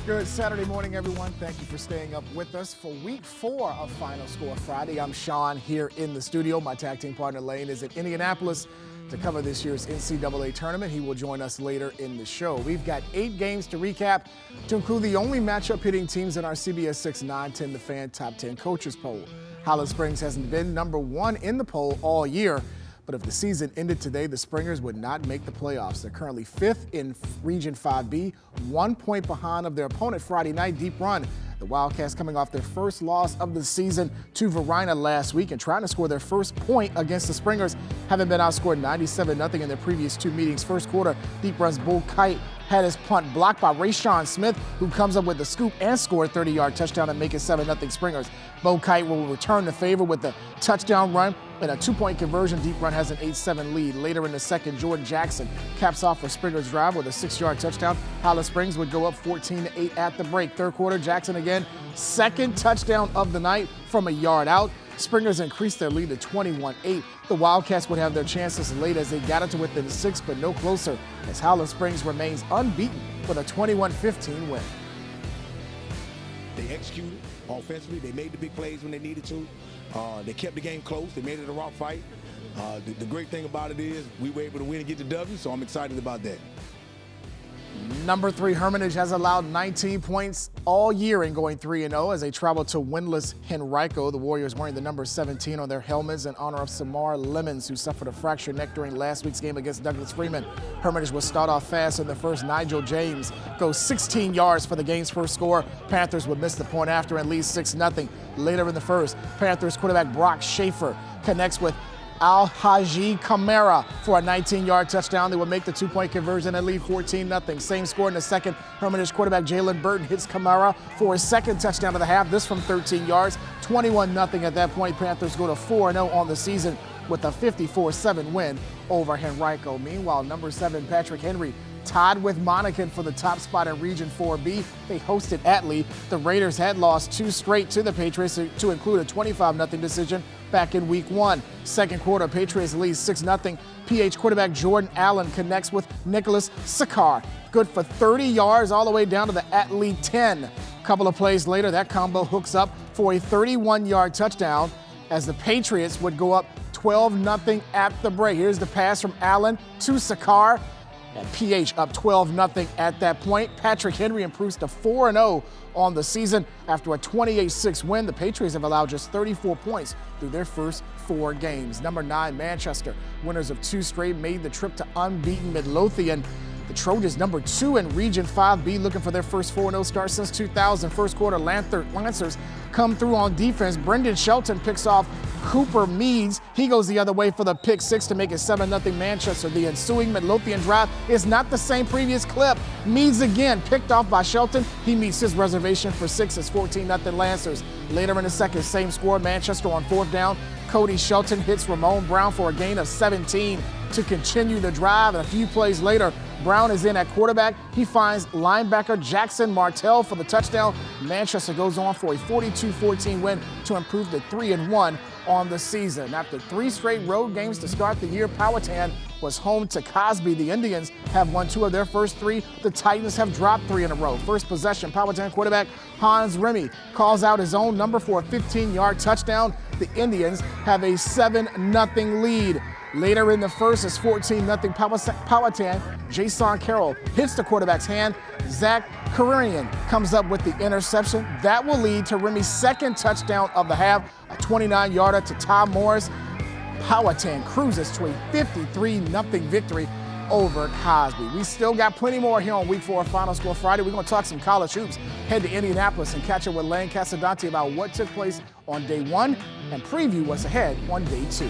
Good Saturday morning, everyone. Thank you for staying up with us for week 4 of Final Score Friday. I'm Sean here in the studio. My tag team partner Lane is in Indianapolis to cover this year's NCAA tournament. He will join us later in the show. We've got 8 games to recap, to include the only matchup hitting teams in our CBS 6 9-10 The Fan Top 10 Coaches Poll. Highland Springs hasn't been #1 in the poll all year, but if the season ended today, the Springers would not make the playoffs. They're currently 5th in Region 5B, 1 point behind of their opponent Friday night, Deep Run. The Wildcats coming off their first loss of the season to Verina last week and trying to score their first point against the Springers, having been outscored 97-0 in their previous 2 meetings. First quarter, Deep Run's Bull Kite had his punt blocked by Rayshawn Smith, who comes up with the scoop and scored a 30-yard touchdown and make it 7-0 Springers. Bo Kite will return the favor with the touchdown run and a 2-point conversion. Deep Run has an 8-7 lead. Later in the second, Jordan Jackson caps off for Springers' drive with a 6-yard touchdown. Highland Springs would go up 14-8 at the break. Third quarter, Jackson again, second touchdown of the night from a yard out. Springers increased their lead to 21-8. The Wildcats would have their chances late as they got it to within 6, but no closer, as Highland Springs remains unbeaten with a 21-15 win. They executed offensively. They made the big plays when they needed to. They kept the game close. They made it a rough fight. The great thing about it is we were able to win and get the W, so I'm excited about that. Number 3, Hermitage has allowed 19 points all year in going 3-0 as they travel to winless Henrico. The Warriors wearing the number 17 on their helmets in honor of Samar Lemons, who suffered a fractured neck during last week's game against Douglas Freeman. Hermitage will start off fast in the first. Nigel James goes 16 yards for the game's first score. Panthers would miss the point after and lead 6-0. Later in the first, Panthers quarterback Brock Schaefer connects with Al-Haji Kamara for a 19-yard touchdown. They will make the 2-point conversion and lead 14-0. Same score in the second. Hermitage quarterback Jalen Burton hits Kamara for his second touchdown of the half, this from 13 yards. 21-0 at that point. Panthers go to 4-0 on the season with a 54-7 win over Henrico. Meanwhile, number 7, Patrick Henry, tied with Monacan for the top spot in Region 4B. They hosted Atlee. The Raiders had lost 2 straight to the Patriots, to include a 25-0 decision back in week 1. Second quarter, Patriots lead 6-0. PH quarterback Jordan Allen connects with Nicholas Sakar. Good for 30 yards all the way down to the Atlee 10. A couple of plays later, that combo hooks up for a 31-yard touchdown as the Patriots would go up 12-0 at the break. Here's the pass from Allen to Sakar. And PH up 12-0 at that point. Patrick Henry improves to 4-0 on the season. After a 28-6 win, the Patriots have allowed just 34 points through their first 4 games. Number 9, Manchester, winners of 2 straight, made the trip to unbeaten Midlothian. The Trojans, number 2 in Region 5B, looking for their first 4-0 start since 2000. First quarter, Lancers come through on defense. Brendan Shelton picks off Cooper Meads. He goes the other way for the pick 6 to make it 7-0 Manchester. The ensuing Midlothian drive is not the same previous clip. Meads again picked off by Shelton. He meets his reservation for 6 as 14-0 Lancers. Later in the second, same score, Manchester on 4th down. Cody Shelton hits Ramon Brown for a gain of 17 to continue the drive. And a few plays later, Brown is in at quarterback. He finds linebacker Jackson Martell for the touchdown. Manchester goes on for a 42-14 win to improve to 3-1 on the season. After 3 straight road games to start the year, Powhatan was home to Cosby. The Indians have won 2 of their first 3. The Titans have dropped 3 in a row. First possession, Powhatan quarterback Hans Remy calls out his own number for a 15-yard touchdown. The Indians have a 7-0 lead. Later in the first, it's 14-0 Powhatan. Jason Carroll hits the quarterback's hand. Zach Karinian comes up with the interception. That will lead to Remy's second touchdown of the half, a 29-yarder to Tom Morris. Powhatan cruises to a 53-0 victory over Cosby. We still got plenty more here on week 4 of Final Score Friday. We're going to talk some college hoops, head to Indianapolis and catch up with Lane Casadante about what took place on day 1 and preview what's ahead on day 2.